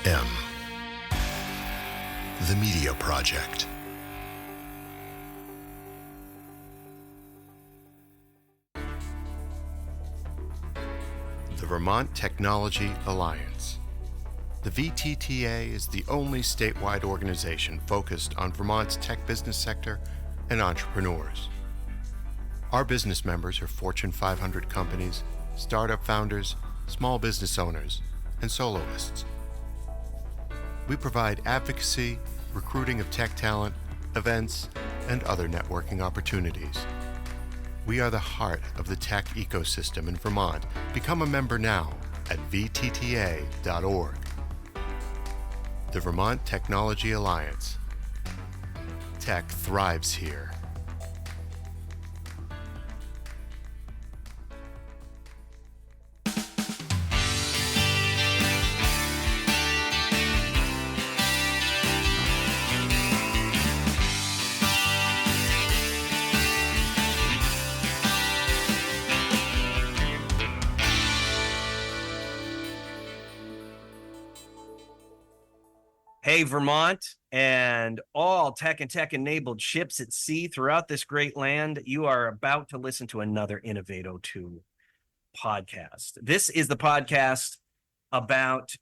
M. The Media Project. The Vermont Technology Alliance. The VTTA is the only statewide organization focused on Vermont's tech business sector and entrepreneurs. Our business members are Fortune 500 companies, startup founders, small business owners, and soloists. We provide advocacy, recruiting of tech talent, events, and other networking opportunities. We are the heart of the tech ecosystem in Vermont. Become a member now at vtta.org. The Vermont Technology Alliance. Tech thrives here. Hey, Vermont, and all tech and tech-enabled ships at sea throughout this great land. You are about to listen to another Innova802 podcast. This is the podcast about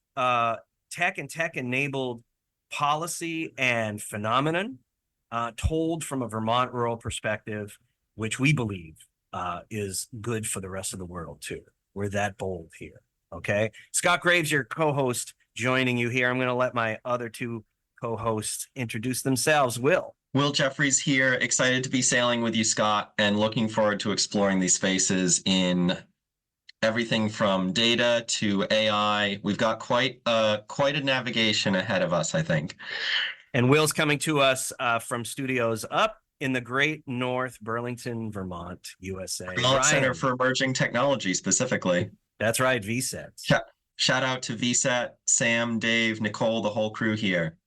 tech and tech-enabled policy and phenomenon told from a Vermont rural perspective, which we believe is good for the rest of the world, too. We're that bold here, okay? Scott Graves, your co-host, joining you here. I'm going to let my other two co-hosts introduce themselves. Will Jeffries here, excited to be sailing with you, Scott, and looking forward to exploring these spaces in everything from data to AI. We've got quite a navigation ahead of us, I think. And Will's coming to us from studios up in the great North Burlington, Vermont, USA. Vermont Center for Emerging Technology, specifically. That's right, VSET. Shout out to VSET, Sam, Dave, Nicole, the whole crew here.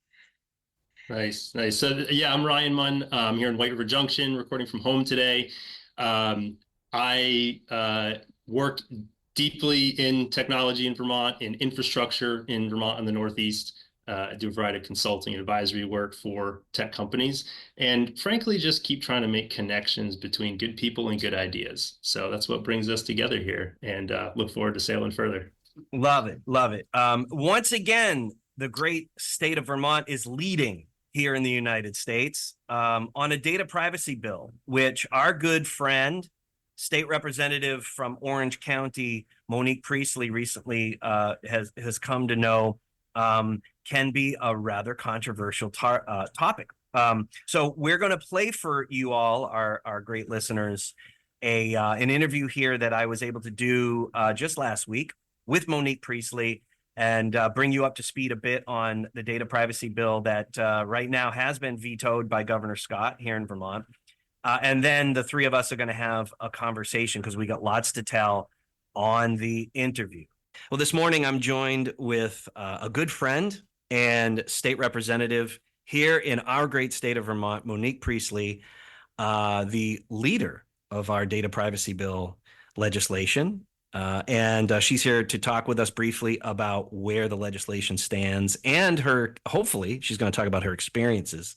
Nice. So yeah, I'm Ryan Munn. I'm here in White River Junction, recording from home today. I work deeply in technology in Vermont, in infrastructure in Vermont and the Northeast. I do a variety of consulting and advisory work for tech companies, and frankly, just keep trying to make connections between good people and good ideas. So that's what brings us together here, and look forward to sailing further. Love it. Once again, the great state of Vermont is leading here in the United States on a data privacy bill, which our good friend, state representative from Orange County, Monique Priestley, recently has come to know can be a rather controversial topic. So we're going to play for you all, our great listeners, an interview here that I was able to do just last week with Monique Priestley, and bring you up to speed a bit on the data privacy bill that right now has been vetoed by Governor Scott here in Vermont. And then the three of us are going to have a conversation because we got lots to tell on the interview. Well, this morning I'm joined with a good friend and state representative here in our great state of Vermont, Monique Priestley, the leader of our data privacy bill legislation. And she's here to talk with us briefly about where the legislation stands, and hopefully she's going to talk about her experiences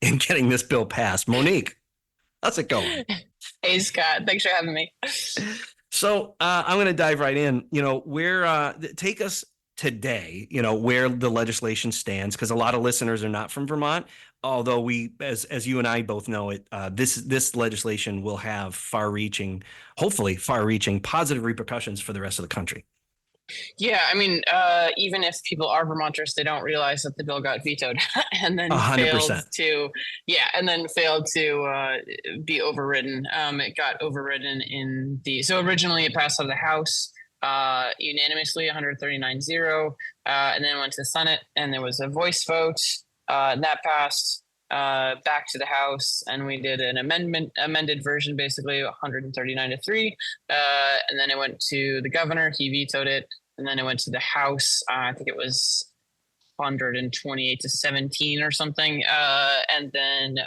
in getting this bill passed. Monique, how's it going? Hey, Scott, thanks for having me. So I'm going to dive right in. Take us today, where the legislation stands, because a lot of listeners are not from Vermont, although we, as you and I both know it, this legislation will have hopefully far-reaching positive repercussions for the rest of the country. Yeah, I mean, even if people are Vermonters, they don't realize that the bill got vetoed and then 100%. failed to be overridden. It got overridden so originally it passed out of the House unanimously, 139-0, and then went to the Senate, and there was a voice vote, and that passed back to the House, and we did an amended version, basically 139-3, and then it went to the governor. He vetoed it, and then it went to the House. I think it was 128-17 or something, and then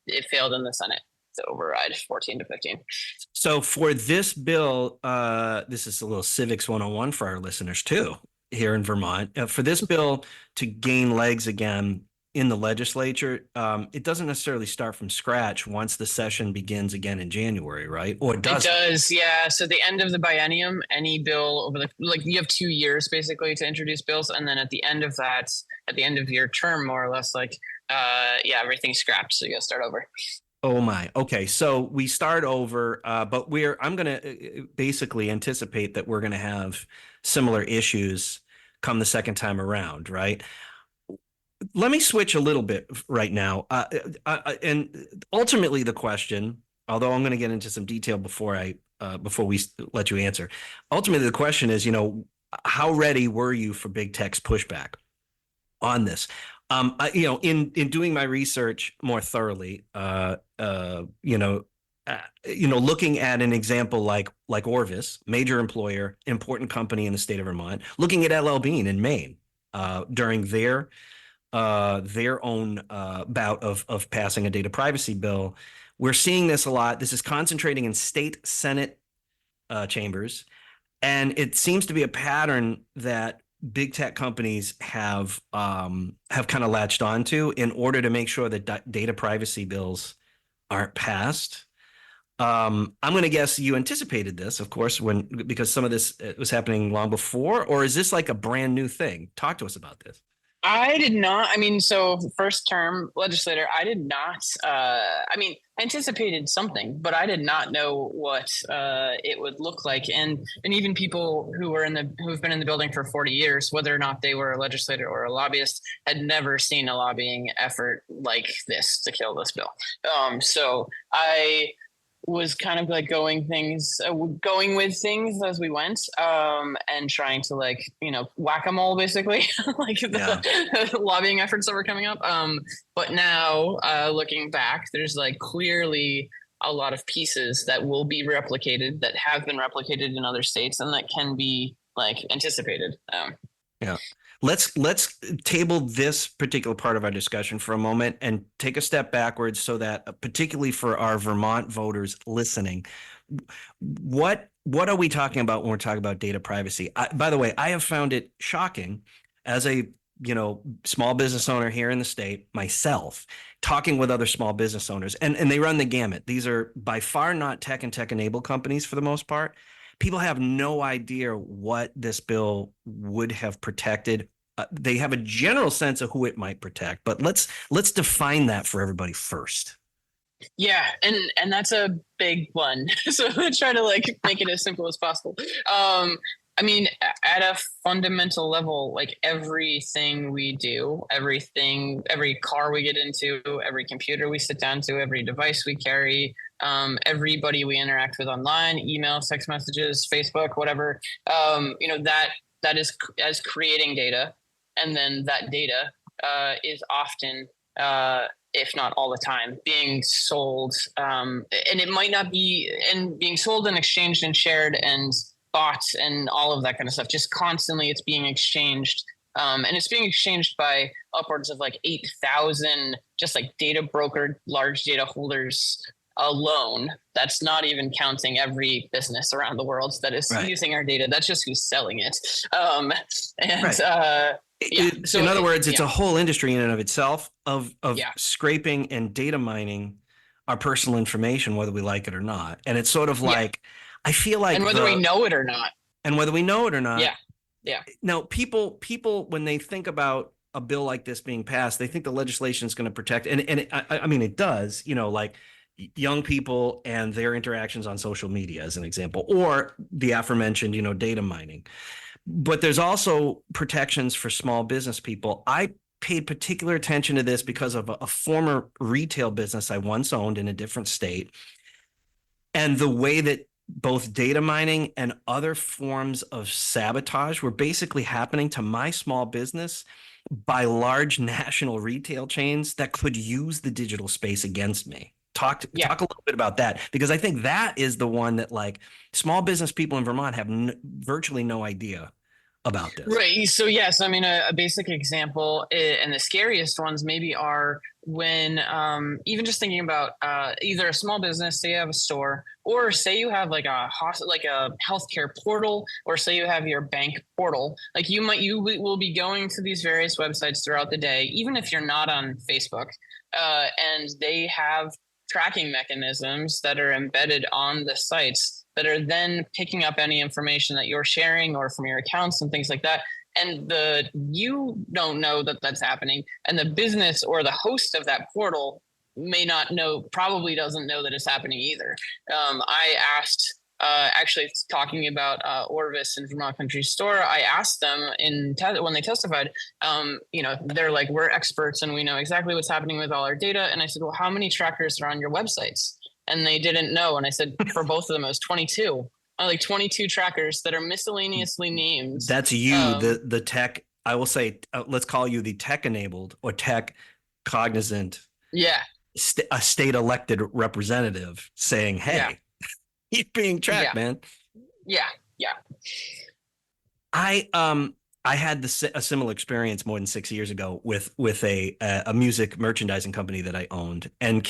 it failed in the Senate to override 14-15. So for this bill, this is a little civics 101 for our listeners too. here in Vermont. For this bill to gain legs again in the legislature, it doesn't necessarily start from scratch once the session begins again in January, right? Or does it? Does, yeah. So the end of the biennium, any bill over you have 2 years basically to introduce bills, and then at the end of that, at the end of your term, more or less, everything's scrapped, so you got to start over. Oh my. Okay. So we start over, but I'm going to basically anticipate that we're going to have similar issues come the second time around, right? Let me switch a little bit right now. And ultimately the question, although I'm going to get into some detail before we let you answer, ultimately the question is, how ready were you for big tech's pushback on this? In doing my research more thoroughly, looking at an example like Orvis, major employer, important company in the state of Vermont, looking at LL Bean in Maine during their own bout of passing a data privacy bill. We're seeing this a lot. This is concentrating in state Senate chambers, and it seems to be a pattern that big tech companies have kind of latched onto in order to make sure that data privacy bills aren't passed. I'm going to guess you anticipated this, of course, because some of this was happening long before, or is this like a brand new thing? Talk to us about this. I did not. So first term legislator, I did not. Anticipated something, but I did not know what it would look like. And even people who've been in the building for 40 years, whether or not they were a legislator or a lobbyist, had never seen a lobbying effort like this to kill this bill. So I was kind of like going with things as we went, and trying to whack-a-mole basically, the lobbying efforts that were coming up. But now looking back, there's clearly a lot of pieces that will be replicated, that have been replicated in other states, and that can be anticipated. Yeah. Let's table this particular part of our discussion for a moment and take a step backwards so that, particularly for our Vermont voters listening, what are we talking about when we're talking about data privacy? By the way, I have found it shocking as a small business owner here in the state myself, talking with other small business owners, and they run the gamut. These are by far not tech and tech-enabled companies for the most part. People have no idea what this bill would have protected. They have a general sense of who it might protect, but let's define that for everybody first. Yeah, and that's a big one. So let's try to make it as simple as possible. At a fundamental level, everything we do, every car we get into, every computer we sit down to, every device we carry, everybody we interact with online, email, text messages, Facebook, whatever, that is as creating data. And then that data is often, if not all the time, being sold. And it might not be, and being sold and exchanged and shared and bought and all of that kind of stuff. Just constantly it's being exchanged. And it's being exchanged by upwards of 8,000 just data brokered large data holders alone. That's not even counting every business around the world that is using our data. That's just who's selling it. So in other words, it's a whole industry in and of itself of scraping and data mining our personal information, whether we like it or not. And it's sort of I feel like, and whether we know it or not. Yeah. Now, people, when they think about a bill like this being passed, they think the legislation is going to protect, and it does, young people and their interactions on social media, as an example, or the aforementioned, data mining. But there's also protections for small business people. I paid particular attention to this because of a former retail business I once owned in a different state, and the way that both data mining and other forms of sabotage were basically happening to my small business by large national retail chains that could use the digital space against me. Talk a little bit about that, because I think that is the one that small business people in Vermont have virtually no idea about this. Right. So yes, I mean a basic example, and the scariest ones maybe are when even just thinking about either a small business, say you have a store, or say you have like a like a healthcare portal, or say you have your bank portal. Like you will be going to these various websites throughout the day, even if you're not on Facebook, and they have tracking mechanisms that are embedded on the sites that are then picking up any information that you're sharing or from your accounts and things like that. And you don't know that that's happening. And the business or the host of that portal may not know, probably doesn't know that it's happening either. I asked, actually talking about Orvis and Vermont Country Store, I asked them when they testified, they're like, we're experts and we know exactly what's happening with all our data. And I said, well, how many trackers are on your websites? And they didn't know. And I said, for both of them, it was 22. Like 22 trackers that are miscellaneously named. That's you, the tech. I will say, let's call you the tech-enabled or tech cognizant. Yeah. A state elected representative saying, "Hey, you're being tracked, man." Yeah. I had a similar experience more than 6 years ago with a music merchandising company that I owned, and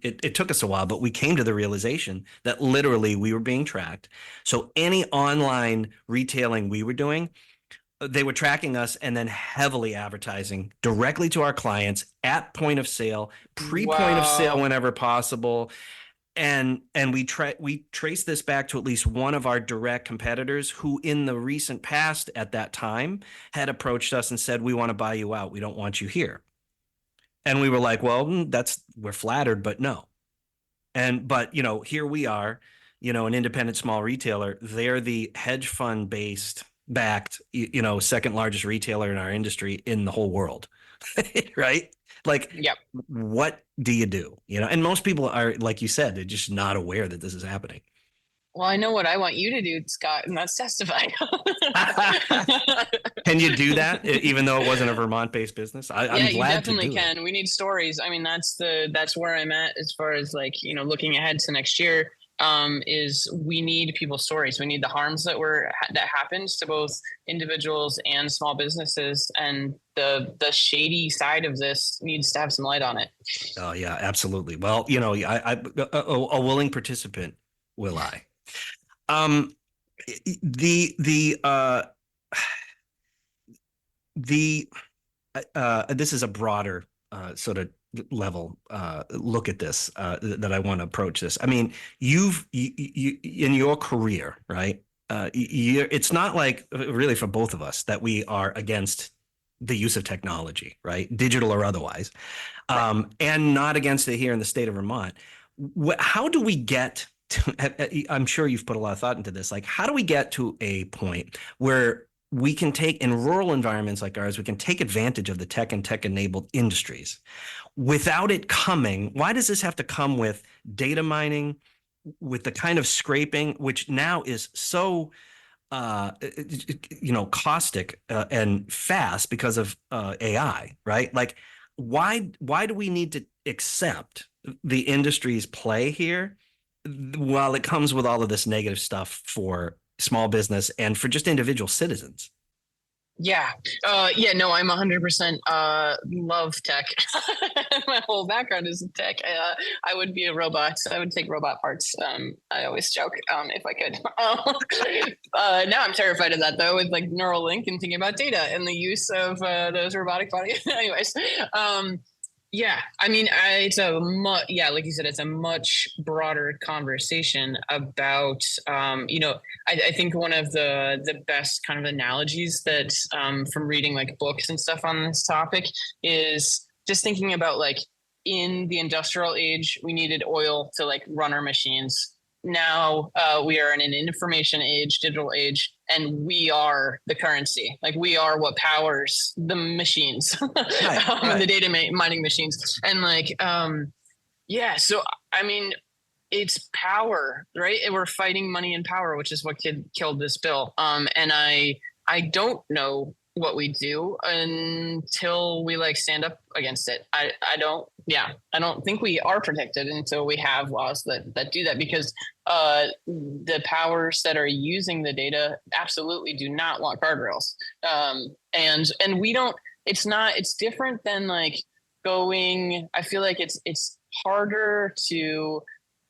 it took us a while, but we came to the realization that literally we were being tracked. So any online retailing we were doing, they were tracking us and then heavily advertising directly to our clients at point of sale, pre-point of sale whenever possible. And we trace this back to at least one of our direct competitors who in the recent past at that time had approached us and said, we want to buy you out. We don't want you here. And we were like, well, we're flattered, but no. But here we are, an independent small retailer. They're the hedge fund backed, second largest retailer in our industry in the whole world. Right? Like, yep. What do you do? And most people are, like you said, they're just not aware that this is happening. Well, I know what I want you to do, Scott, and that's testify. Can you do that, even though it wasn't a Vermont-based business? I'm glad you definitely to do can. it. We need stories. I mean, that's where I'm at as far as looking ahead to next year. Is we need people's stories. We need the harms that happens to both individuals and small businesses, and the shady side of this needs to have some light on it. Oh yeah, absolutely. Well, I a willing participant, will I? This is a broader sort of level look at this that I want to approach this. I mean, you in your career, right? It's not like really for both of us that we are against the use of technology, right? Digital or otherwise, and not against it here in the state of Vermont. How do we get to, I'm sure you've put a lot of thought into this, like how do we get to a point where we can take, in rural environments like ours, we can take advantage of the tech and tech-enabled industries without it coming? Why does this have to come with data mining, with the kind of scraping, which now is so, caustic and fast because of AI, right? Like, why do we need to accept the industry's play here while it comes with all of this negative stuff for small business and for just individual citizens? Yeah. No, I'm 100% love tech. My whole background is in tech. I would be a robot. I would take robot parts. I always joke if I could. Now I'm terrified of that though, with like Neuralink and thinking about data and the use of those robotic bodies. Anyways, yeah, I mean, like you said, it's a much broader conversation about, I think one of the best kind of analogies that from reading like books and stuff on this topic is just thinking about like in the industrial age, we needed oil to like run our machines. Now we are in an information age, digital age, and we are the currency. Like we are what powers the machines, right. The data mining machines. And like, so, I mean, it's power, right? And we're fighting money and power, which is what killed this bill. And I don't know what we do until we like stand up against it. I don't think we are protected until we have laws that do that, because the powers that are using the data absolutely do not want guardrails. And we don't, it's different than like going, I feel like it's harder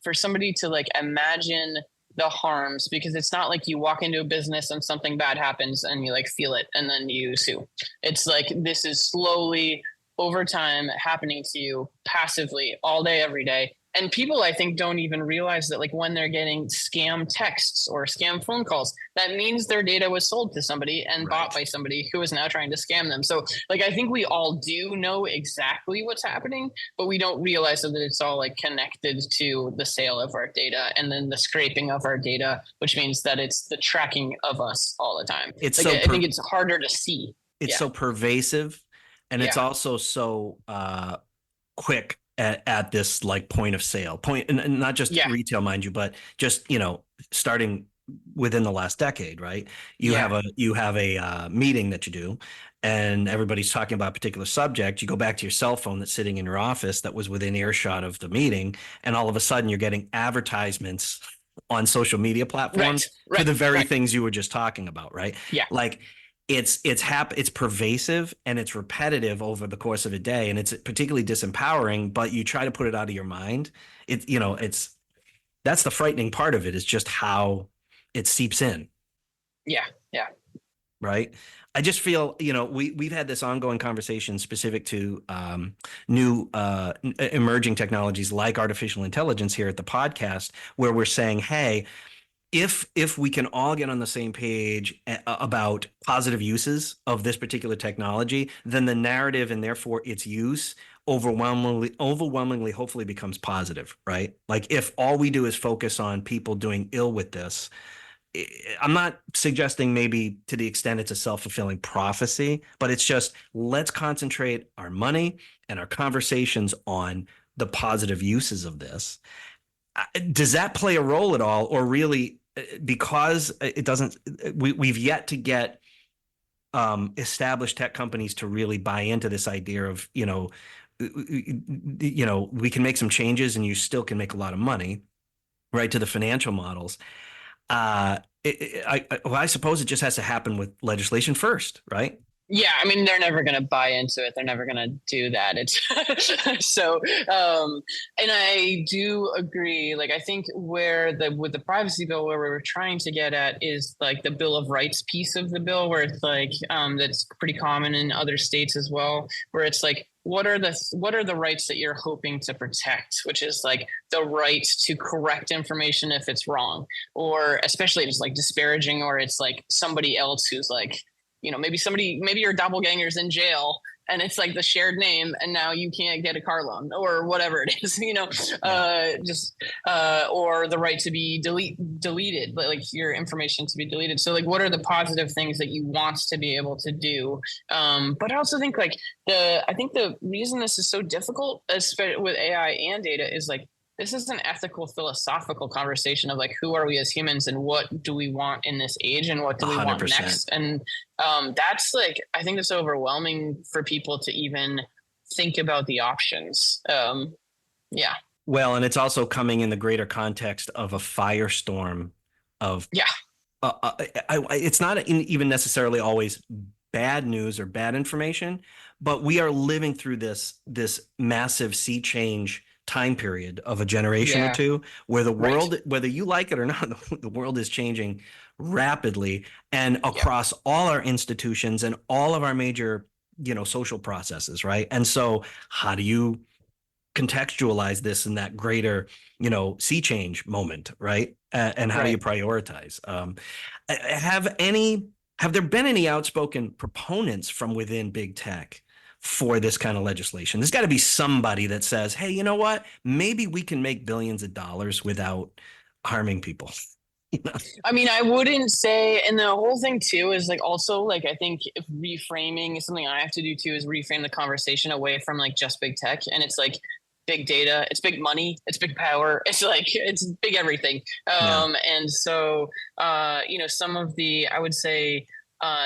for somebody to like imagine the harms, because it's not like you walk into a business and something bad happens and you like feel it and then you sue. It's like this is slowly over time happening to you passively all day, every day. And people, I think, don't even realize that like when they're getting scam texts or scam phone calls, that means their data was sold to somebody and bought by somebody who is now trying to scam them. So like, I think we all do know exactly what's happening, but we don't realize that it's all like connected to the sale of our data and then the scraping of our data, which means that it's the tracking of us all the time. It's like, so I think it's harder to see. It's so pervasive, and it's also so quick at this like point of sale point, and not just retail, mind you, but just, you know, starting within the last decade, right? You have a meeting that you do, and everybody's talking about a particular subject. You go back to your cell phone that's sitting in your office that was within earshot of the meeting, and all of a sudden you're getting advertisements on social media platforms for the very things you were just talking about, right? Like it's pervasive and it's repetitive over the course of a day, and it's particularly disempowering, but you try to put it out of your mind. That's the frightening part of it, is just how it seeps in. Right. I just feel, you know, we've had this ongoing conversation specific to new emerging technologies like artificial intelligence here at the podcast, where we're saying, hey, if we can all get on the same page about positive uses of this particular technology, then the narrative and therefore its use overwhelmingly hopefully becomes positive, right? Like if all we do is focus on people doing ill with this, I'm not suggesting maybe to the extent it's a self-fulfilling prophecy, but it's just, let's concentrate our money and our conversations on the positive uses of this. Does that play a role at all, or really, because it doesn't, we've yet to get established tech companies to really buy into this idea of, you know, we can make some changes and you still can make a lot of money, right, to the financial models. I suppose it just has to happen with legislation first, right? Yeah, I mean, they're never going to buy into it. They're never going to do that. It's so, and I do agree. Like, I think with the privacy bill, where we're trying to get at is like the Bill of Rights piece of the bill, where it's like, that's pretty common in other states as well, where it's like, what are the rights that you're hoping to protect, which is like the right to correct information if it's wrong, or especially just like disparaging, or it's like somebody else who's like, you know, maybe your doppelganger's in jail and it's like the shared name and now you can't get a car loan or whatever it is, you know, or the right to be deleted, like your information to be deleted. So like, what are the positive things that you want to be able to do? But I also think like I think the reason this is so difficult, especially with AI and data, is like, this is an ethical, philosophical conversation of like, who are we as humans and what do we want in this age and what do we 100%. Want next? And that's like, I think it's overwhelming for people to even think about the options. Well, and it's also coming in the greater context of a firestorm of, it's not even necessarily always bad news or bad information, but we are living through this massive sea change time period of a generation or two, where the world, whether you like it or not, the world is changing rapidly and across all our institutions and all of our major, you know, social processes, right? And so how do you contextualize this in that greater, you know, sea change moment, right? And how do you prioritize? Have there been any outspoken proponents from within big tech for this kind of legislation? There's got to be somebody that says, hey, you know what? Maybe we can make billions of dollars without harming people. You know? I mean, I wouldn't say, and the whole thing too is like, also like, I think if reframing is something I have to do too, is reframe the conversation away from like just big tech. And it's like big data, it's big money, it's big power. It's like, it's big everything. And so, you know, some of the, I would say,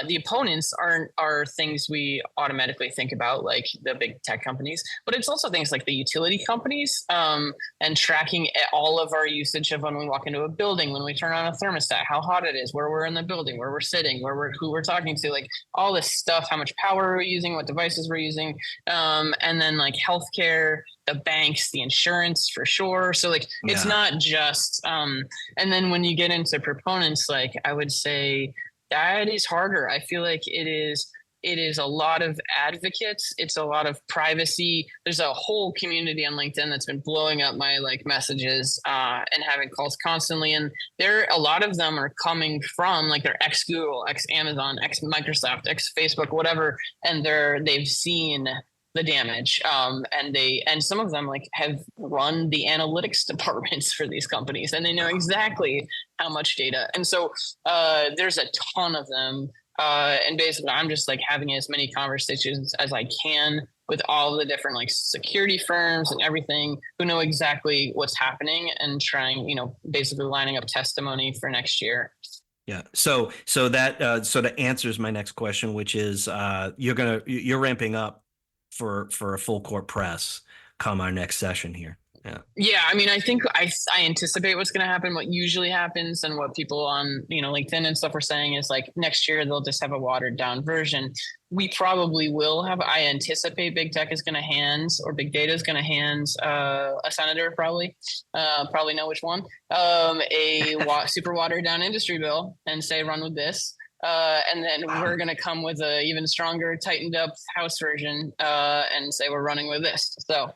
the opponents are things we automatically think about, like the big tech companies, but it's also things like the utility companies, and tracking all of our usage of when we walk into a building, when we turn on a thermostat, how hot it is, where we're in the building, where we're sitting, who we're talking to, like all this stuff, how much power we're using, what devices we're using, and then like healthcare, the banks, the insurance for sure. So like it's not just and then when you get into proponents, like I would say that is harder. I feel like it is a lot of advocates. It's a lot of privacy. There's a whole community on LinkedIn that's been blowing up my like messages and having calls constantly. And a lot of them are coming from like they're ex Google, ex Amazon, ex Microsoft, ex Facebook, whatever. And they've seen the damage. And some of them like have run the analytics departments for these companies, and they know exactly how much data. And so there's a ton of them. And basically I'm just like having as many conversations as I can with all the different like security firms and everything who know exactly what's happening, and trying, basically lining up testimony for next year. Yeah. So that sort of answers my next question, which is you're ramping up for a full court press come our next session here. Yeah. I mean, I think I anticipate what's going to happen. What usually happens, and what people on, LinkedIn and stuff are saying is like next year they'll just have a watered down version. We probably will have. I anticipate big tech is going to big data is going to hand a senator probably know which one, super watered down industry bill and say run with this. And then we're going to come with a even stronger, tightened up House version and say we're running with this. So,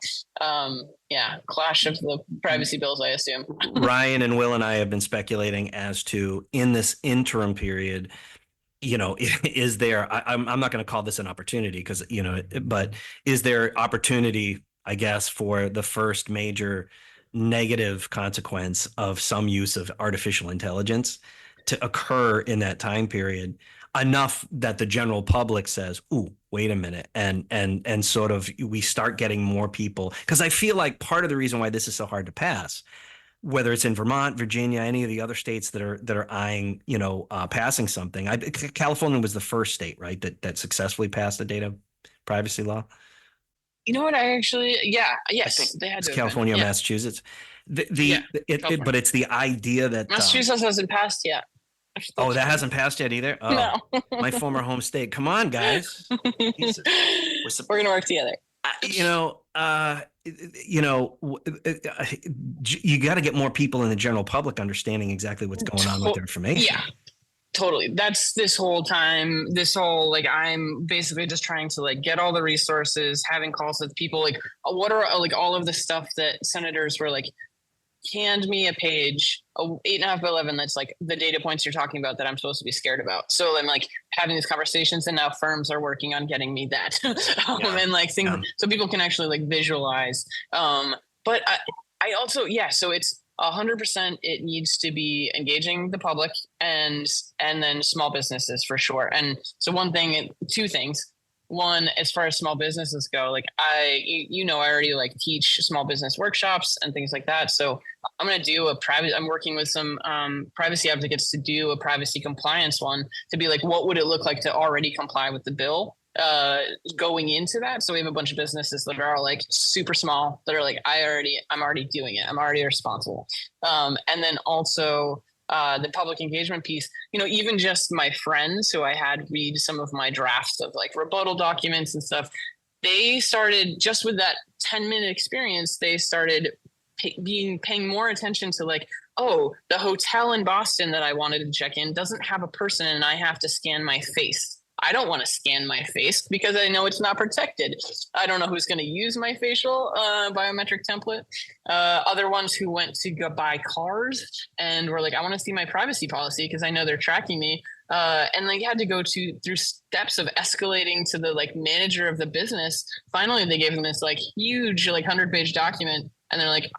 clash of the privacy bills, I assume. Ryan and Will and I have been speculating as to, in this interim period, is there, I'm not going to call this an opportunity but is there opportunity, I guess, for the first major negative consequence of some use of artificial intelligence to occur in that time period, enough that the general public says, "Ooh, wait a minute," and sort of we start getting more people? Because I feel like part of the reason why this is so hard to pass, whether it's in Vermont, Virginia, any of the other states that are eyeing, passing something. California was the first state, right, that successfully passed a data privacy law. You know what? I actually, I think they had to. California, Massachusetts. But it's the idea that Massachusetts hasn't passed yet. Oh, that hasn't passed yet either? Oh, no. My former home state. Come on, guys. We're going to work together. You got to get more people in the general public understanding exactly what's going on with their information. Yeah, totally. That's this whole like I'm basically just trying to like get all the resources, having calls with people, like what are like all of the stuff that senators were like, hand me a page, 8.5 by 11, that's like the data points you're talking about that I'm supposed to be scared about. So I'm like having these conversations, and now firms are working on getting me that. And like things, so people can actually like visualize. But I also, so it's 100%. It needs to be engaging the public and then small businesses for sure. And so two things. One, as far as small businesses go, like I already like teach small business workshops and things like that. So I'm going to do I'm working with some privacy advocates to do a privacy compliance one, to be like, what would it look like to already comply with the bill going into that? So we have a bunch of businesses that are like super small that are like, I'm already doing it. I'm already responsible. And then also, the public engagement piece, even just my friends who I had read some of my drafts of like rebuttal documents and stuff, they started just with that 10-minute experience, they started paying more attention to like, oh, the hotel in Boston that I wanted to check in doesn't have a person and I have to scan my face. I don't want to scan my face because I know it's not protected. I don't know who's going to use my facial biometric template. Other ones who went to go buy cars and were like, I want to see my privacy policy because I know they're tracking me. And they had to go through steps of escalating to the like manager of the business. Finally, they gave them this like huge like 100-page document. And they're like,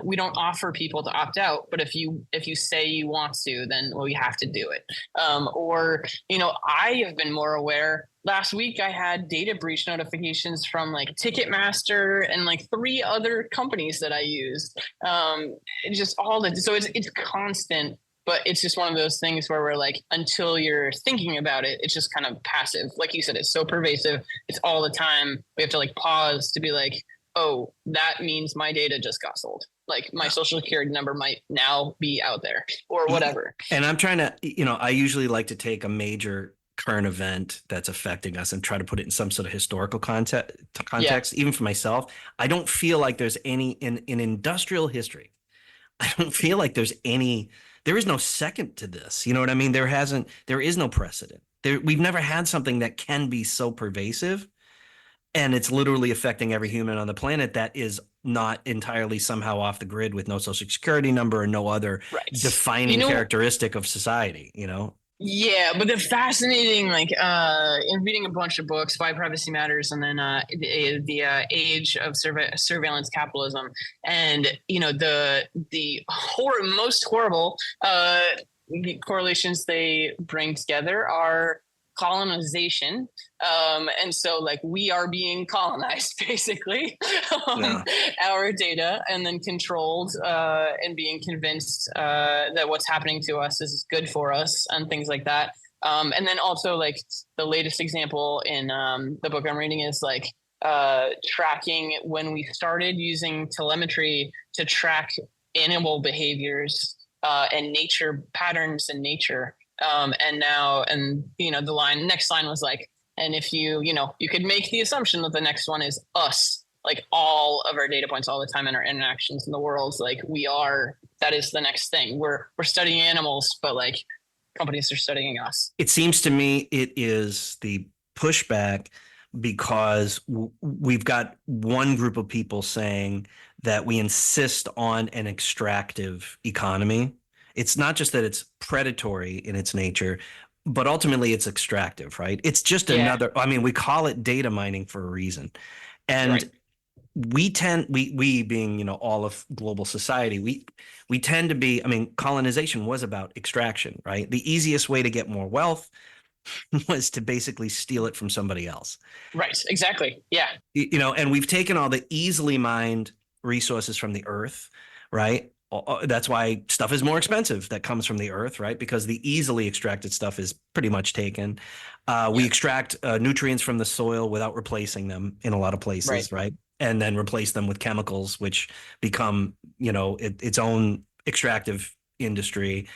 we don't offer people to opt out, but if you say you want to, then we have to do it. I have been more aware. Last week, I had data breach notifications from like Ticketmaster and like 3 other companies that I used. So it's constant. but it's just one of those things where we're like, until you're thinking about it, it's just kind of passive. Like you said, it's so pervasive. It's all the time. We have to like pause to be like, oh, that means my data just got sold. Like my social security number might now be out there or whatever. And I'm trying to, I usually like to take a major current event that's affecting us and try to put it in some sort of historical context, even for myself. I don't feel like there's any in industrial history. I don't feel like there is no second to this. You know what I mean? There is no precedent. We've never had something that can be so pervasive, and it's literally affecting every human on the planet that is not entirely somehow off the grid with no social security number or no other defining characteristic of society, Yeah, but the fascinating, like, in reading a bunch of books, Why Privacy Matters, and then the Age of Surveillance Capitalism, and the most horrible correlations they bring together are colonization, and so like we are being colonized basically, our data, and then controlled, and being convinced that what's happening to us is good for us and things like that, and then also like the latest example in the book I'm reading is like tracking when we started using telemetry to track animal behaviors and nature patterns in nature. And the next line was like, and if you could make the assumption that the next one is us, like all of our data points all the time and our interactions in the world, like that is the next thing. We're studying animals, but like companies are studying us. It seems to me it is the pushback because we've got one group of people saying that we insist on an extractive economy. It's not just that it's predatory in its nature, but ultimately it's extractive, right? It's just another, we call it data mining for a reason. And we being, all of global society, we tend to be, colonization was about extraction, right? The easiest way to get more wealth was to basically steal it from somebody else. Right, exactly. Yeah. And we've taken all the easily mined resources from the earth, right? That's why stuff is more expensive that comes from the earth, right? Because the easily extracted stuff is pretty much taken. We extract nutrients from the soil without replacing them in a lot of places, right? And then replace them with chemicals, which become, its own extractive industry.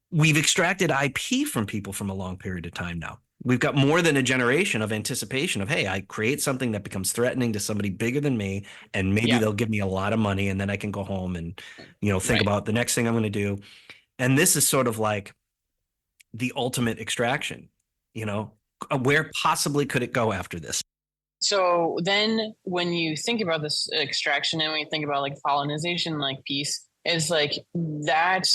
We've extracted IP from people from a long period of time now. We've got more than a generation of anticipation of, hey, I create something that becomes threatening to somebody bigger than me, and maybe they'll give me a lot of money, and then I can go home and, think about the next thing I'm going to do. And this is sort of like the ultimate extraction, where possibly could it go after this? So then when you think about this extraction and when you think about like colonization, like piece, is like that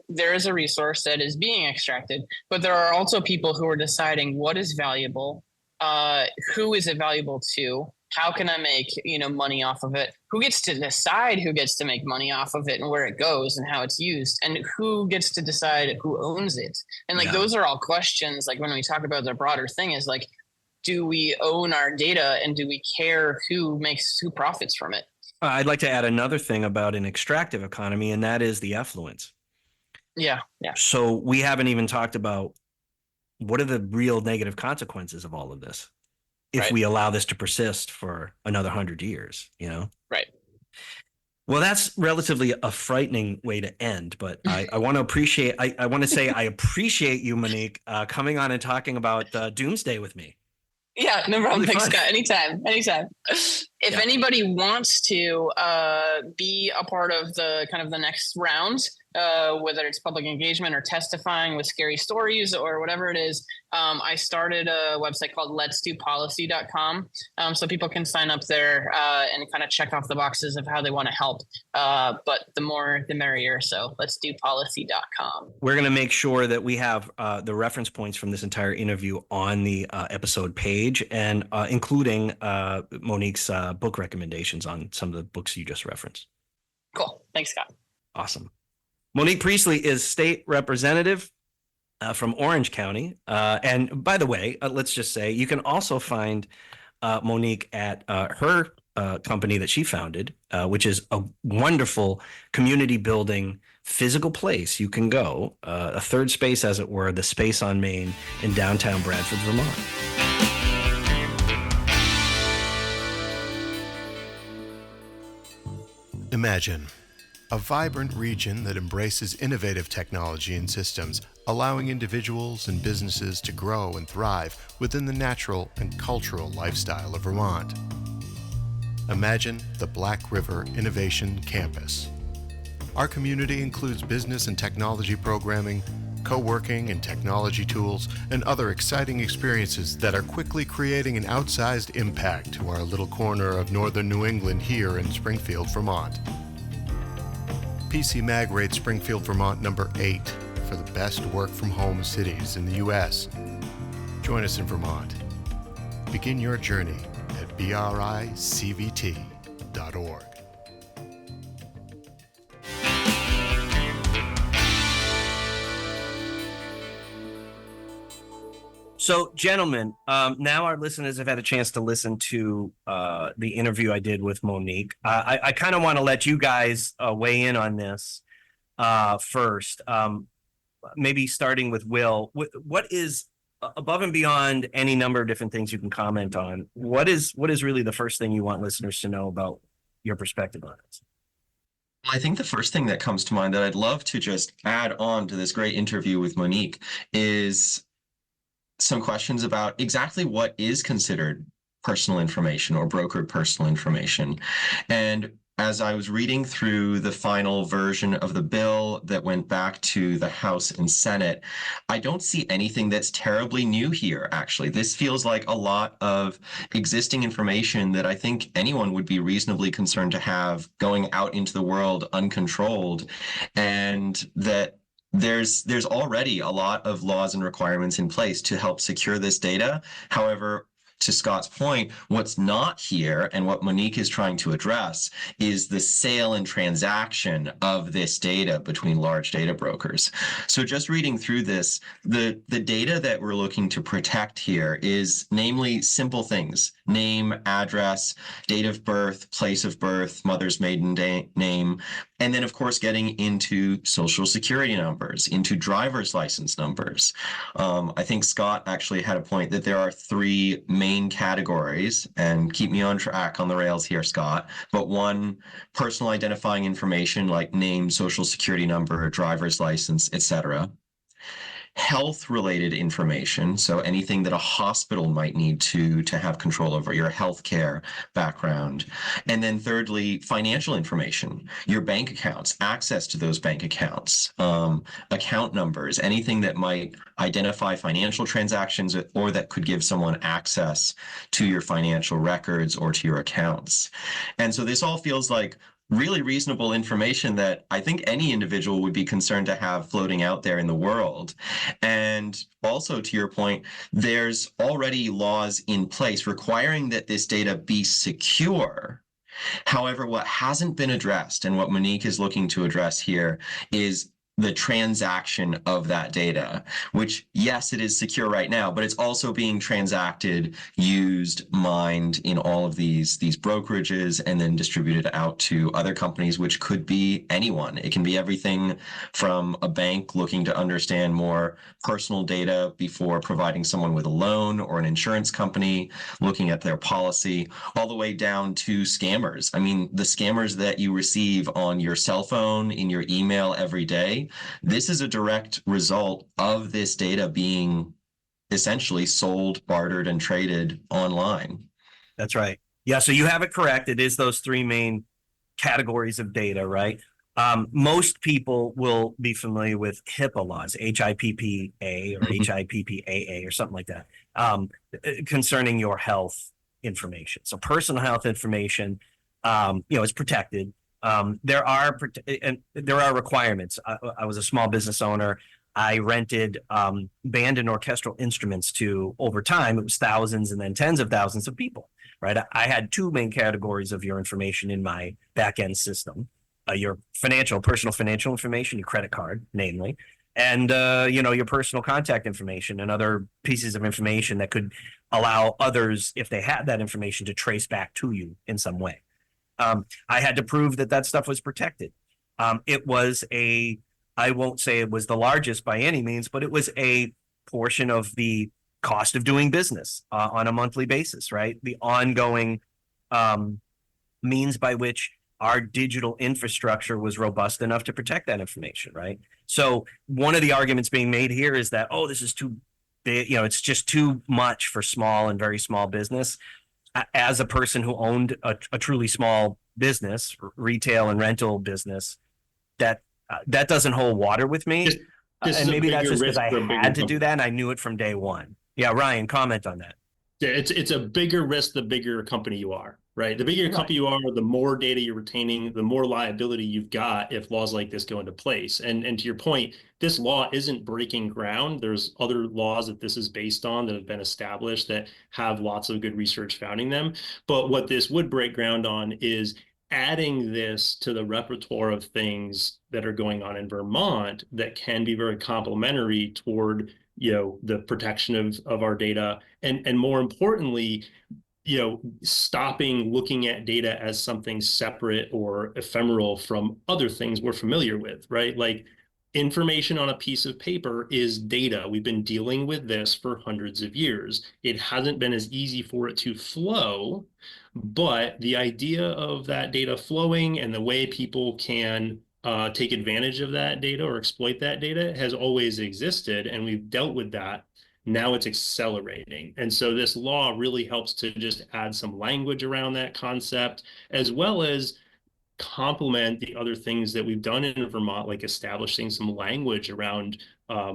there is a resource that is being extracted, but there are also people who are deciding what is valuable, who is it valuable to, how can I make money off of it, who gets to decide who gets to make money off of it and where it goes and how it's used, and who gets to decide who owns it. And like those are all questions, like when we talk about the broader thing is like, do we own our data and do we care who profits from it? I'd like to add another thing about an extractive economy, and that is the effluence. Yeah. So we haven't even talked about what are the real negative consequences of all of this if we allow this to persist for another 100 years, Right. Well, that's relatively a frightening way to end, but I want to appreciate, I want to say I appreciate you, Monique, coming on and talking about Doomsday with me. Yeah, no problem. Thanks, Scott. Anytime. If anybody wants to be a part of the kind of the next round, whether it's public engagement or testifying with scary stories or whatever it is, I started a website called letsdopolicy.com. So people can sign up there and kind of check off the boxes of how they want to help. But the more, the merrier. So letsdopolicy.com. We're going to make sure that we have the reference points from this entire interview on the episode page, and including Monique's book recommendations on some of the books you just referenced. Cool. Thanks, Scott. Awesome. Monique Priestley is state representative from Orange County. And by the way, let's just say you can also find Monique at her company that she founded, which is a wonderful community building physical place you can go, a third space, as it were, the Space on Main in downtown Bradford, Vermont. Imagine a vibrant region that embraces innovative technology and systems, allowing individuals and businesses to grow and thrive within the natural and cultural lifestyle of Vermont. Imagine the Black River Innovation Campus. Our community includes business and technology programming, co-working and technology tools, and other exciting experiences that are quickly creating an outsized impact to our little corner of northern New England here in Springfield, Vermont. PC Mag rates Springfield, Vermont number 8 for the best work-from-home cities in the U.S. Join us in Vermont. Begin your journey at bricvt.org. So, gentlemen, now our listeners have had a chance to listen to the interview I did with Monique. I kind of want to let you guys weigh in on this first. Maybe starting with Will. What is, above and beyond any number of different things you can comment on, what is really the first thing you want listeners to know about your perspective on it? I think the first thing that comes to mind that I'd love to just add on to this great interview with Monique is some questions about exactly what is considered personal information or brokered personal information. And as I was reading through the final version of the bill that went back to the House and Senate, I don't see anything that's terribly new here, actually. This feels like a lot of existing information that I think anyone would be reasonably concerned to have going out into the world uncontrolled, and that there's already a lot of laws and requirements in place to help secure this data. However, to Scott's point, what's not here and what Monique is trying to address is the sale and transaction of this data between large data brokers. So just reading through this, the data that we're looking to protect here is namely simple things: name, address, date of birth, place of birth, mother's maiden name, and then, of course, getting into social security numbers, into driver's license numbers. I think Scott actually had a point that there are 3 main categories, and keep me on track on the rails here, Scott. But one, personal identifying information like name, social security number, driver's license, etc. Health-related information, so anything that a hospital might need to have control over, your healthcare background. And then thirdly, financial information, your bank accounts, access to those bank accounts, account numbers, anything that might identify financial transactions or that could give someone access to your financial records or to your accounts. And so this all feels like really reasonable information that I think any individual would be concerned to have floating out there in the world. And also, to your point, there's already laws in place requiring that this data be secure. However, what hasn't been addressed and what Monique is looking to address here is the transaction of that data, which, yes, it is secure right now, but it's also being transacted, used, mined in all of these brokerages and then distributed out to other companies, which could be anyone. It can be everything from a bank looking to understand more personal data before providing someone with a loan, or an insurance company looking at their policy, all the way down to scammers. I mean, the scammers that you receive on your cell phone, in your email every day, this is a direct result of this data being essentially sold, bartered, and traded online. That's right. Yeah, so you have it correct. It is those 3 main categories of data, right? Most people will be familiar with HIPAA laws, HIPPA or HIPPAA or something like that, concerning your health information. So personal health information, is protected. There are requirements. I was a small business owner. I rented band and orchestral instruments to, over time, it was thousands and then tens of thousands of people, right? I had 2 main categories of your information in my back-end system. Your personal financial information, your credit card, namely, and your personal contact information and other pieces of information that could allow others, if they had that information, to trace back to you in some way. I had to prove that stuff was protected. It was I won't say it was the largest by any means, but it was a portion of the cost of doing business on a monthly basis, right? The ongoing means by which our digital infrastructure was robust enough to protect that information, right? So one of the arguments being made here is that, oh, this is too big, it's just too much for small and very small business. As a person who owned a truly small business, retail and rental business, that doesn't hold water with me. And maybe that's just because I had to do that and I knew it from day one. Yeah, Ryan, comment on that. Yeah, it's a bigger risk the bigger company you are, right? The bigger company you are, the more data you're retaining, the more liability you've got if laws like this go into place. And to your point, this law isn't breaking ground. There's other laws that this is based on that have been established that have lots of good research founding them. But what this would break ground on is adding this to the repertoire of things that are going on in Vermont that can be very complementary toward the protection of our data, and more importantly, stopping looking at data as something separate or ephemeral from other things we're familiar with, right? Like information on a piece of paper is data. We've been dealing with this for hundreds of years. It hasn't been as easy for it to flow, but the idea of that data flowing and the way people can take advantage of that data or exploit that data has always existed, and we've dealt with that. Now it's accelerating. And so this law really helps to just add some language around that concept, as well as complement the other things that we've done in Vermont, like establishing some language around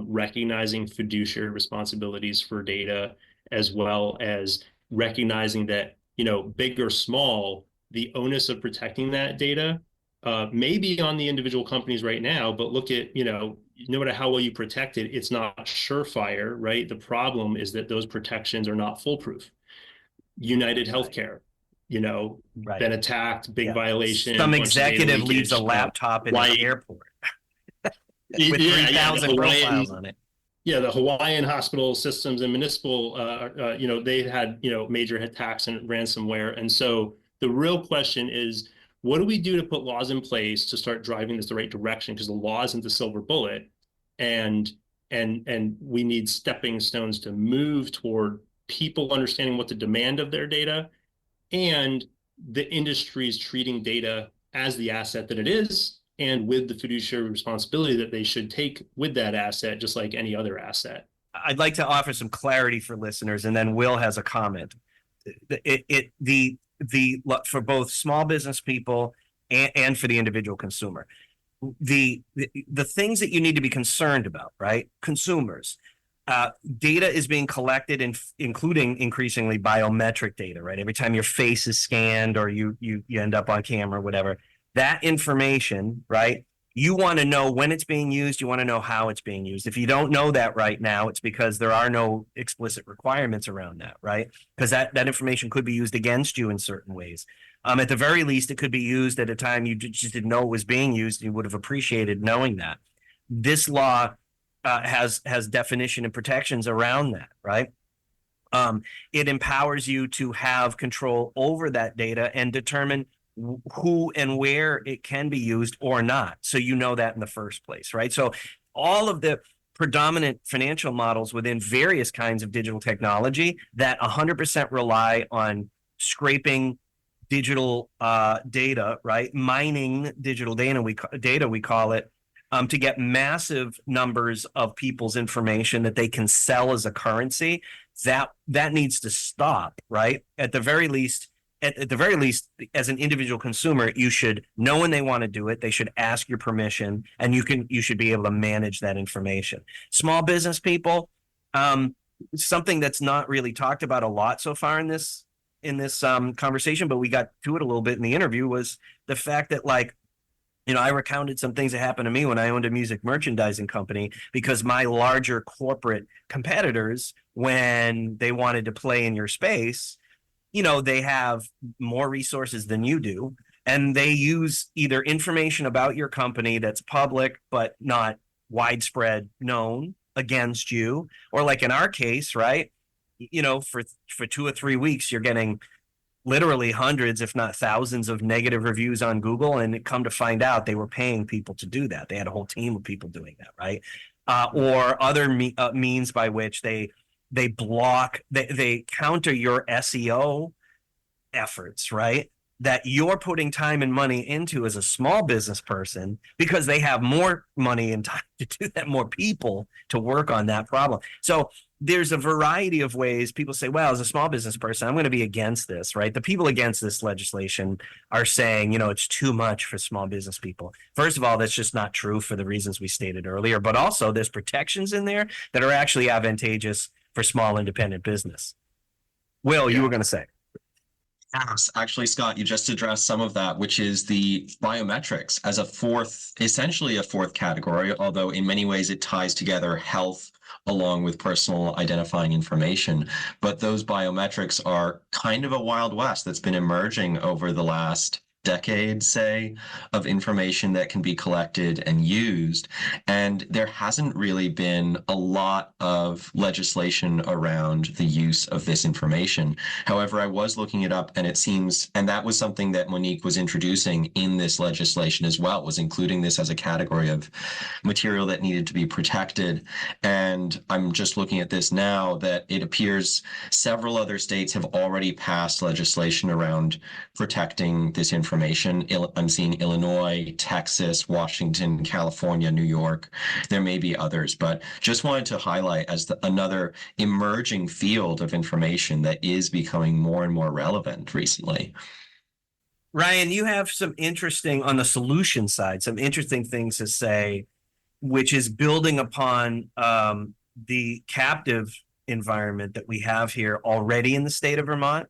recognizing fiduciary responsibilities for data, as well as recognizing that, big or small, the onus of protecting that data may be on the individual companies right now, but look at, no matter how well you protect it, it's not surefire, right? The problem is that those protections are not foolproof. United Healthcare, been attacked, big violation. Some executive leaves a laptop in the airport with 3,000 profiles on it. Yeah, the Hawaiian hospital systems and municipal, they had, major attacks and ransomware. And so the real question is, what do we do to put laws in place to start driving this the right direction? Because the law isn't the silver bullet, and we need stepping stones to move toward people understanding what the demand of their data, and the industry is treating data as the asset that it is, and with the fiduciary responsibility that they should take with that asset, just like any other asset. I'd like to offer some clarity for listeners, and then Will has a comment. For both small business people and for the individual consumer, the things that you need to be concerned about, right? Consumers, data is being collected, including increasingly biometric data, right? Every time your face is scanned or you end up on camera, whatever, that information, right? You want to know when it's being used. You want to know how it's being used. If you don't know that right now, it's because there are no explicit requirements around that, right? Because that information could be used against you in certain ways. At the very least, it could be used at a time you just didn't know it was being used. You would have appreciated knowing that. This law has definition and protections around that, right? It empowers you to have control over that data and determine who and where it can be used or not. So you know that in the first place, right? So all of the predominant financial models within various kinds of digital technology that 100% rely on scraping digital data, right? Mining digital data, we call it, to get massive numbers of people's information that they can sell as a currency. That needs to stop, right? At the very least, as an individual consumer, you should know when they want to do it. They should ask your permission, and you should be able to manage that information. Small business people, something that's not really talked about a lot so far in this conversation, but we got to it a little bit in the interview, was the fact that, I recounted some things that happened to me when I owned a music merchandising company, because my larger corporate competitors, when they wanted to play in your space, they have more resources than you do, and they use either information about your company that's public but not widespread known against you, or like in our case, right? For 2 or 3 weeks, you're getting literally hundreds, if not thousands, of negative reviews on Google, and it come to find out they were paying people to do that. They had a whole team of people doing that, right? Or other means by which they block, they counter your SEO efforts, right? That you're putting time and money into as a small business person, because they have more money and time to do that, more people to work on that problem. So there's a variety of ways people say, well, as a small business person, I'm going to be against this, right? The people against this legislation are saying, it's too much for small business people. First of all, that's just not true for the reasons we stated earlier, but also there's protections in there that are actually advantageous for small independent business. Will, you were going to say? Yes, actually, Scott, you just addressed some of that, which is the biometrics as essentially a fourth category, although in many ways it ties together health along with personal identifying information. But those biometrics are kind of a Wild West that's been emerging over the last decade, say, of information that can be collected and used. And there hasn't really been a lot of legislation around the use of this information. However, I was looking it up, and it seems, and that was something that Monique was introducing in this legislation as well, was including this as a category of material that needed to be protected. And I'm just looking at this now, that it appears several other states have already passed legislation around protecting this information. I'm seeing Illinois, Texas, Washington, California, New York. There may be others, but just wanted to highlight as another emerging field of information that is becoming more and more relevant recently. Ryan, you have some interesting, on the solution side, some interesting things to say, which is building upon the captive environment that we have here already in the state of Vermont,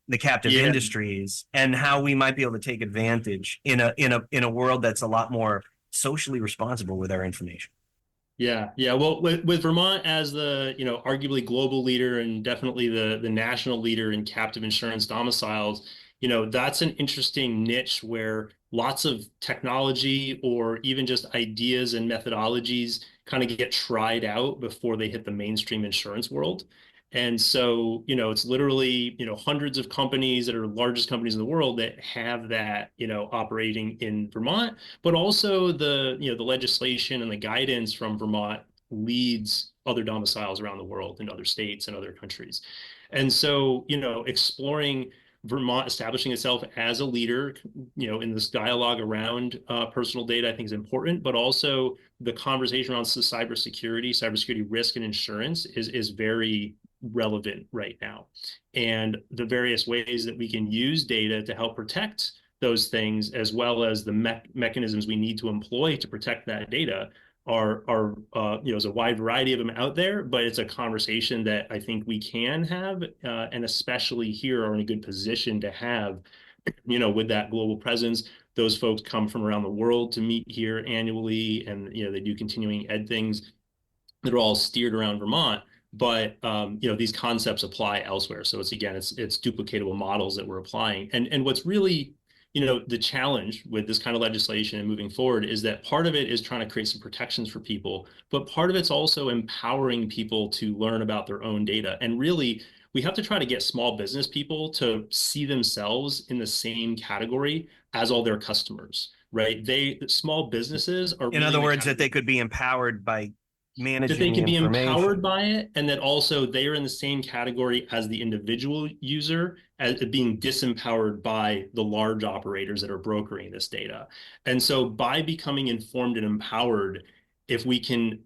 the captive industries, and how we might be able to take advantage in a world that's a lot more socially responsible with our information. Yeah. Well, with Vermont as the, arguably global leader and definitely the national leader in captive insurance domiciles, that's an interesting niche where lots of technology or even just ideas and methodologies kind of get tried out before they hit the mainstream insurance world. And so, it's literally, hundreds of companies that are the largest companies in the world that have that, operating in Vermont, but also the legislation and the guidance from Vermont leads other domiciles around the world in other states and other countries. And so, exploring Vermont establishing itself as a leader, in this dialogue around personal data, I think is important, but also the conversation around cybersecurity risk and insurance is very relevant right now. And the various ways that we can use data to help protect those things, as well as the mechanisms we need to employ to protect that data are there's a wide variety of them out there, but it's a conversation that I think we can have, and especially here are in a good position to have, with that global presence. Those folks come from around the world to meet here annually, and they do continuing ed things that are all steered around Vermont. But these concepts apply elsewhere. So it's duplicatable models that we're applying. And what's really the challenge with this kind of legislation and moving forward is that part of it is trying to create some protections for people, but part of it's also empowering people to learn about their own data. And really, we have to try to get small business people to see themselves in the same category as all their customers, right? Small businesses are, in other words, that they could be empowered by managing, that they can be empowered by it, and that also they are in the same category as the individual user, as being disempowered by the large operators that are brokering this data. And so by becoming informed and empowered, if we can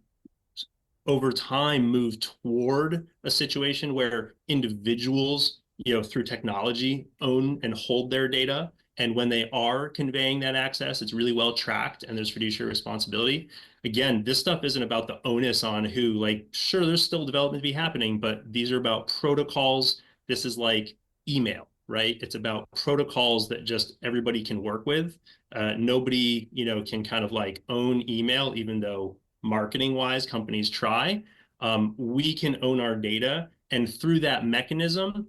over time move toward a situation where individuals, through technology, own and hold their data, and when they are conveying that access, it's really well tracked and there's fiduciary responsibility. Again, this stuff isn't about the onus on who, sure, there's still development to be happening, but these are about protocols. This is like email, right? It's about protocols that just everybody can work with. Nobody, can kind of own email, even though marketing wise companies try. We can own our data, and through that mechanism,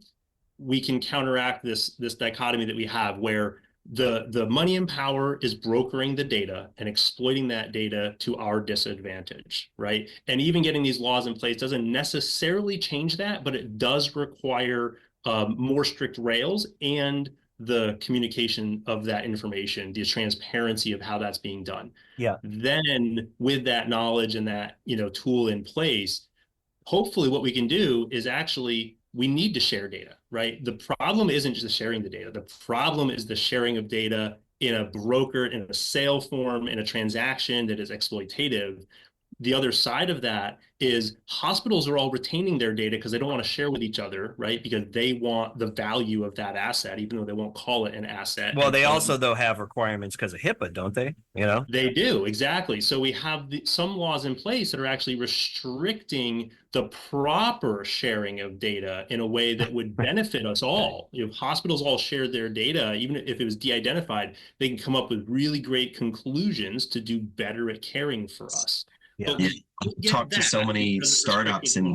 we can counteract this dichotomy that we have where the money and power is brokering the data and exploiting that data to our disadvantage, right? And even getting these laws in place doesn't necessarily change that, but it does require more strict rails and the communication of that information, the transparency of how that's being done. Yeah. Then with that knowledge and that, tool in place, hopefully what we can do is actually, we need to share data, right? The problem isn't just sharing the data. The problem is the sharing of data in a broker, in a sale form, in a transaction that is exploitative. The other side of that is hospitals are all retaining their data because they don't want to share with each other, right? Because they want the value of that asset, even though they won't call it an asset. Well, they also, though, have requirements because of HIPAA, don't they? They do, exactly. So we have some laws in place that are actually restricting the proper sharing of data in a way that would benefit us all. If hospitals all shared their data, even if it was de-identified, they can come up with really great conclusions to do better at caring for us. Yeah. Talked to so many startups and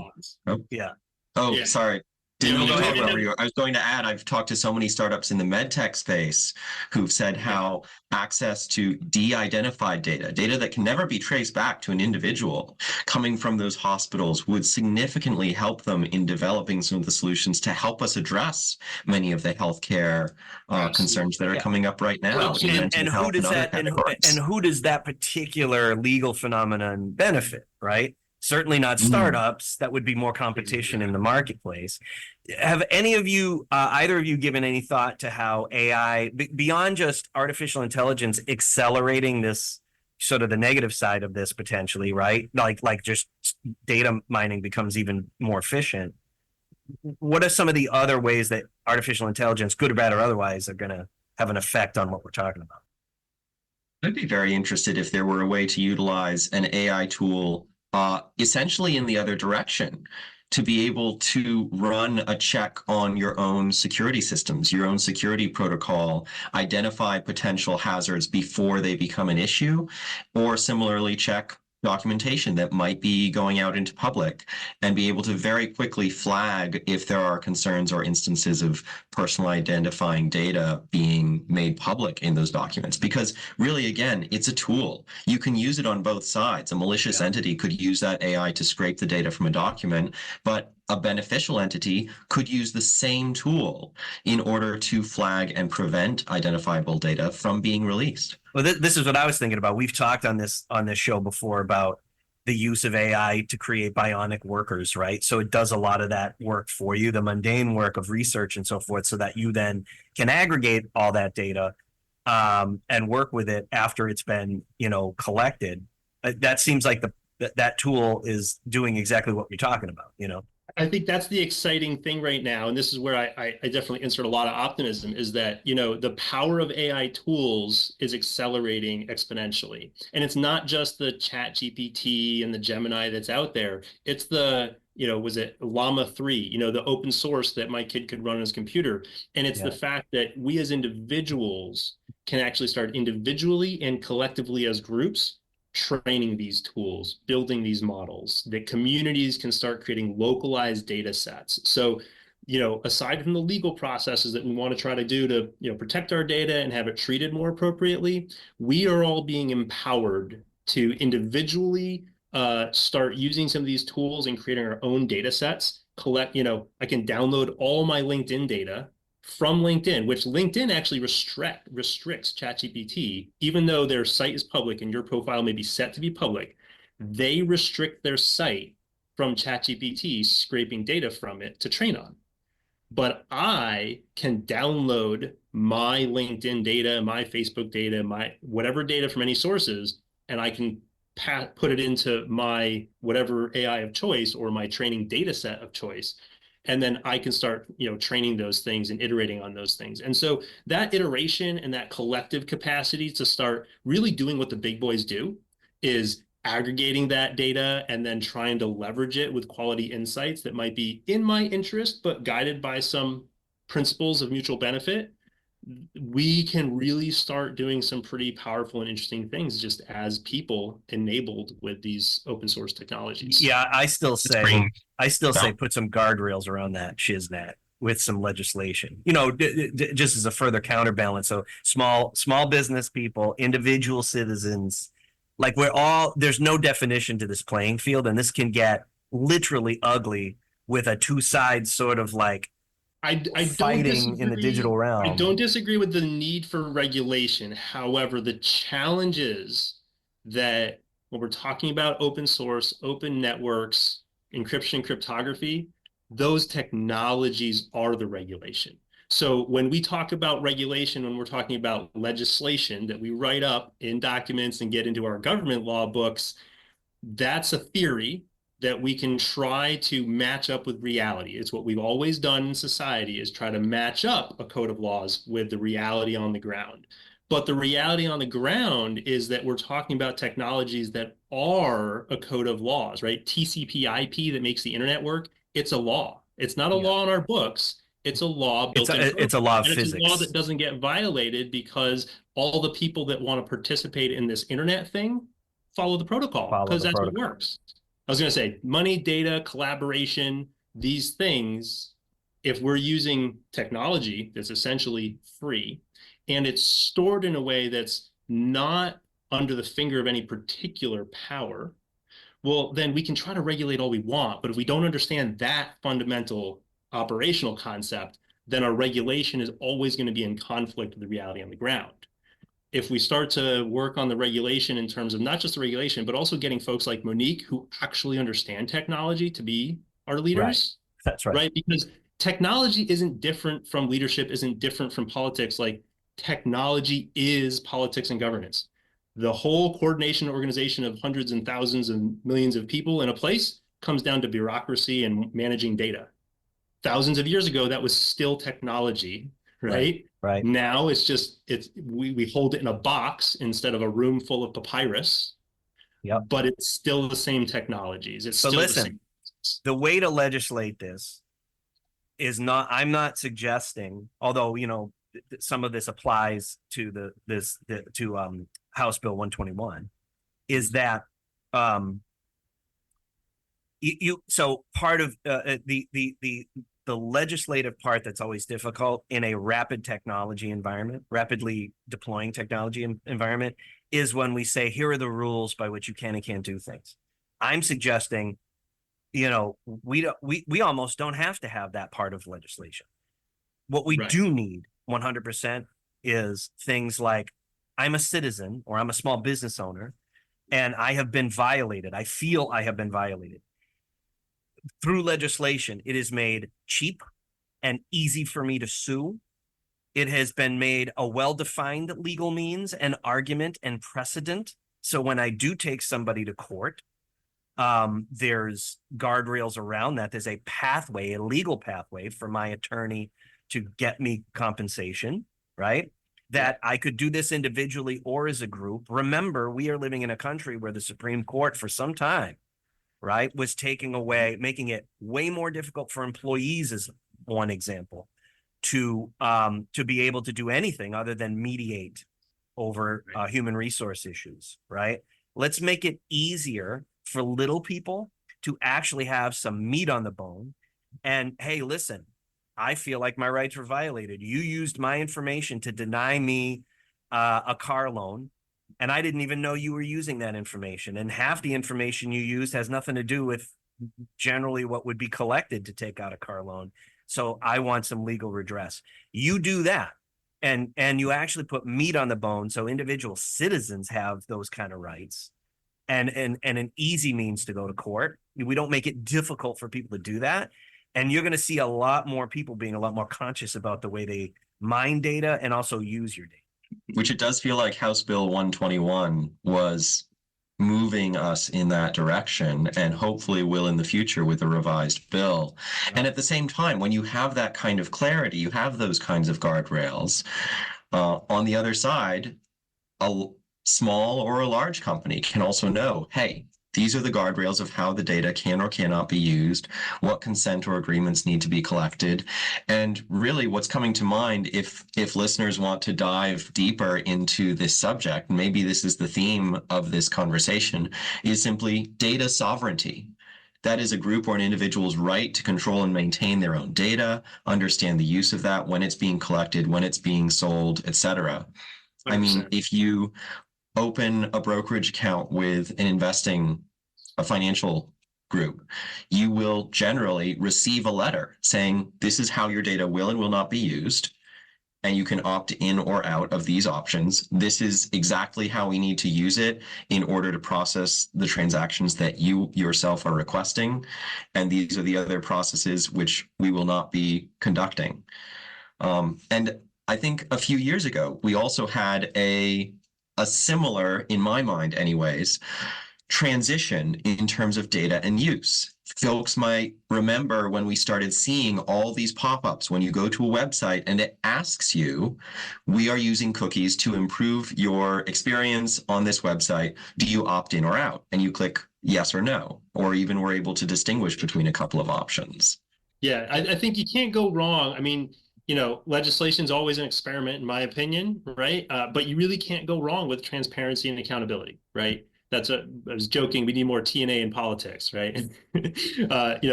sorry. Didn't mean to talk over you. I was going to add, I've talked to so many startups in the med tech space who've said how access to de-identified data that can never be traced back to an individual coming from those hospitals would significantly help them in developing some of the solutions to help us address many of the healthcare concerns that are coming up right now. Well, and who does that particular legal phenomenon benefit, right? Certainly not startups. That would be more competition in the marketplace. Have any of you, either of you, given any thought to how AI, beyond just artificial intelligence, accelerating this sort of the negative side of this potentially, right? Like just data mining becomes even more efficient. What are some of the other ways that artificial intelligence, good or bad or otherwise, are going to have an effect on what we're talking about? I'd be very interested if there were a way to utilize an AI tool essentially in the other direction, to be able to run a check on your own security systems, your own security protocol, identify potential hazards before they become an issue, or similarly check documentation that might be going out into public and be able to very quickly flag if there are concerns or instances of personal identifying data being made public in those documents. Because really, again, it's a tool. You can use it on both sides. A malicious entity could use that AI to scrape the data from a document, but a beneficial entity could use the same tool in order to flag and prevent identifiable data from being released. Well, this is what I was thinking about. We've talked on this show before about the use of AI to create bionic workers, right? So it does a lot of that work for you, the mundane work of research and so forth, so that you then can aggregate all that data and work with it after it's been, collected. That seems like that tool is doing exactly what we're talking about, I think that's the exciting thing right now, and this is where I definitely insert a lot of optimism, is that, the power of AI tools is accelerating exponentially. And it's not just the ChatGPT and the Gemini that's out there. It's the, was it Llama 3, the open source that my kid could run on his computer. And it's the fact that we as individuals can actually start individually and collectively as groups training these tools, building these models, that communities can start creating localized data sets. So, aside from the legal processes that we want to try to do to, protect our data and have it treated more appropriately, we are all being empowered to individually start using some of these tools and creating our own data sets. I can download all my LinkedIn data from LinkedIn, which LinkedIn actually restricts ChatGPT, even though their site is public and your profile may be set to be public. They restrict their site from ChatGPT scraping data from it to train on. But I can download my LinkedIn data, my Facebook data, my whatever data from any sources, and I can put it into my whatever AI of choice or my training data set of choice. And then I can start, training those things and iterating on those things. And so that iteration and that collective capacity to start really doing what the big boys do is aggregating that data and then trying to leverage it with quality insights that might be in my interest, but guided by some principles of mutual benefit. We can really start doing some pretty powerful and interesting things just as people enabled with these open source technologies. Yeah, I still say put some guardrails around that shiznat with some legislation, just as a further counterbalance. So small business people, individual citizens, like there's no definition to this playing field, and this can get literally ugly with a two sides sort of like I don't fighting in the digital disagree. I realm. don't disagree with the need for regulation. However, the challenge is that when we're talking about open source, open networks, encryption, cryptography, those technologies are the regulation. So when we talk about regulation, when we're talking about legislation that we write up in documents and get into our government law books, that's a theory that we can try to match up with reality. It's what we've always done in society, is try to match up a code of laws with the reality on the ground. But the reality on the ground is that we're talking about technologies that are a code of laws, right? TCP/IP that makes the internet work, it's a law. It's not a Yeah. law in our books. It's a law built in code. It's a law of And it's a law physics. that doesn't get violated because all the people that want to participate in this internet thing follow the protocol, Follow because the that's what protocol. works. I was going to say money, data, collaboration, these things, if we're using technology that's essentially free and it's stored in a way that's not under the finger of any particular power, well, then we can try to regulate all we want. But if we don't understand that fundamental operational concept, then our regulation is always going to be in conflict with the reality on the ground. If we start to work on the regulation in terms of not just the regulation, but also getting folks like Monique who actually understand technology to be our leaders, That's right. right? Because technology isn't different from leadership, isn't different from politics. Like technology is politics and governance. The whole coordination organization of hundreds and thousands and millions of people in a place comes down to bureaucracy and managing data. Thousands of years ago, that was still technology, right? Right. Now we hold it in a box instead of a room full of papyrus. Yep. But it's still the same technologies. It's But still listen, the way to legislate this is not, I'm not suggesting, although, you know, some of this applies to House Bill 121, is that so part of the legislative part that's always difficult in a rapid technology environment, rapidly deploying technology environment, is when we say, here are the rules by which you can and can't do things. I'm suggesting, you know, we almost don't have to have that part of legislation. What we do need 100% is things like, I'm a citizen or I'm a small business owner and I have been violated. I feel I have been violated. Through legislation, it is made cheap and easy for me to sue. It has been made a well-defined legal means and argument and precedent. So when I do take somebody to court, there's guardrails around that. There's a pathway, a legal pathway for my attorney to get me compensation, right? That I could do this individually or as a group. Remember, we are living in a country where the Supreme Court for some time, right, was taking away, making it way more difficult for employees, as one example, to be able to do anything other than mediate over human resource issues, right? Let's make it easier for little people to actually have some meat on the bone. And hey, listen, I feel like my rights were violated. You used my information to deny me a car loan, and I didn't even know you were using that information. And half the information you used has nothing to do with generally what would be collected to take out a car loan. So I want some legal redress. You do that, and you actually put meat on the bone, so individual citizens have those kind of rights, and an easy means to go to court. We don't make it difficult for people to do that. And you're going to see a lot more people being a lot more conscious about the way they mine data and also use your data. Which it does feel like House Bill 121 was moving us in that direction, and hopefully will in the future with a revised bill. And at the same time, when you have that kind of clarity, you have those kinds of guardrails. On the other side, a small or a large company can also know, hey, these are the guardrails of how the data can or cannot be used, what consent or agreements need to be collected. And really what's coming to mind, if listeners want to dive deeper into this subject, maybe this is the theme of this conversation, is simply data sovereignty. That is a group or an individual's right to control and maintain their own data, understand the use of that, when it's being collected, when it's being sold, etc. I mean, if you open a brokerage account with a financial group, you will generally receive a letter saying this is how your data will and will not be used, and you can opt in or out of these options. This is exactly how we need to use it in order to process the transactions that you yourself are requesting, and these are the other processes which we will not be conducting. And I think a few years ago, we also had a similar, in my mind anyways, transition in terms of data and use. Folks might remember when we started seeing all these pop-ups when you go to a website and it asks you, we are using cookies to improve your experience on this website. Do you opt in or out? And you click yes or no, or even we're able to distinguish between a couple of options. Yeah, I think you can't go wrong. I mean, legislation is always an experiment, in my opinion, right? But you really can't go wrong with transparency and accountability, right? I was joking, we need more TNA in politics, right?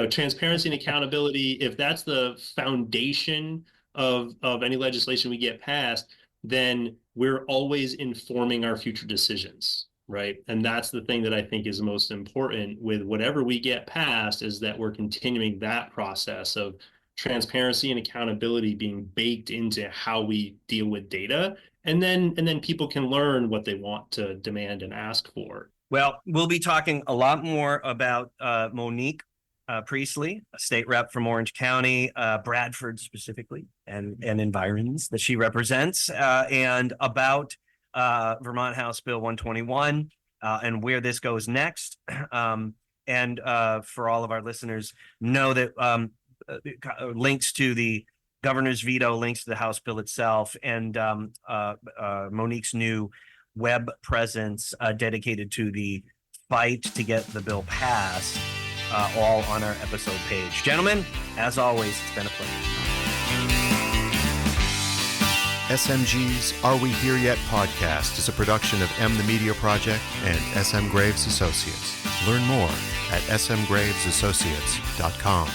Transparency and accountability, if that's the foundation of any legislation we get passed, then we're always informing our future decisions, right? And that's the thing that I think is most important with whatever we get passed, is that we're continuing that process of transparency and accountability being baked into how we deal with data. And then people can learn what they want to demand and ask for. Well, we'll be talking a lot more about Monique Priestley, a state rep from Orange County, Bradford specifically, and environs that she represents, and about Vermont House Bill 121 and where this goes next. And for all of our listeners, know that links to the governor's veto, links to the House bill itself, and Monique's new web presence dedicated to the fight to get the bill passed, all on our episode page. Gentlemen, as always, it's been a pleasure. SMG's Are We Here Yet podcast is a production of M the Media Project and SM Graves Associates. Learn more at smgravesassociates.com.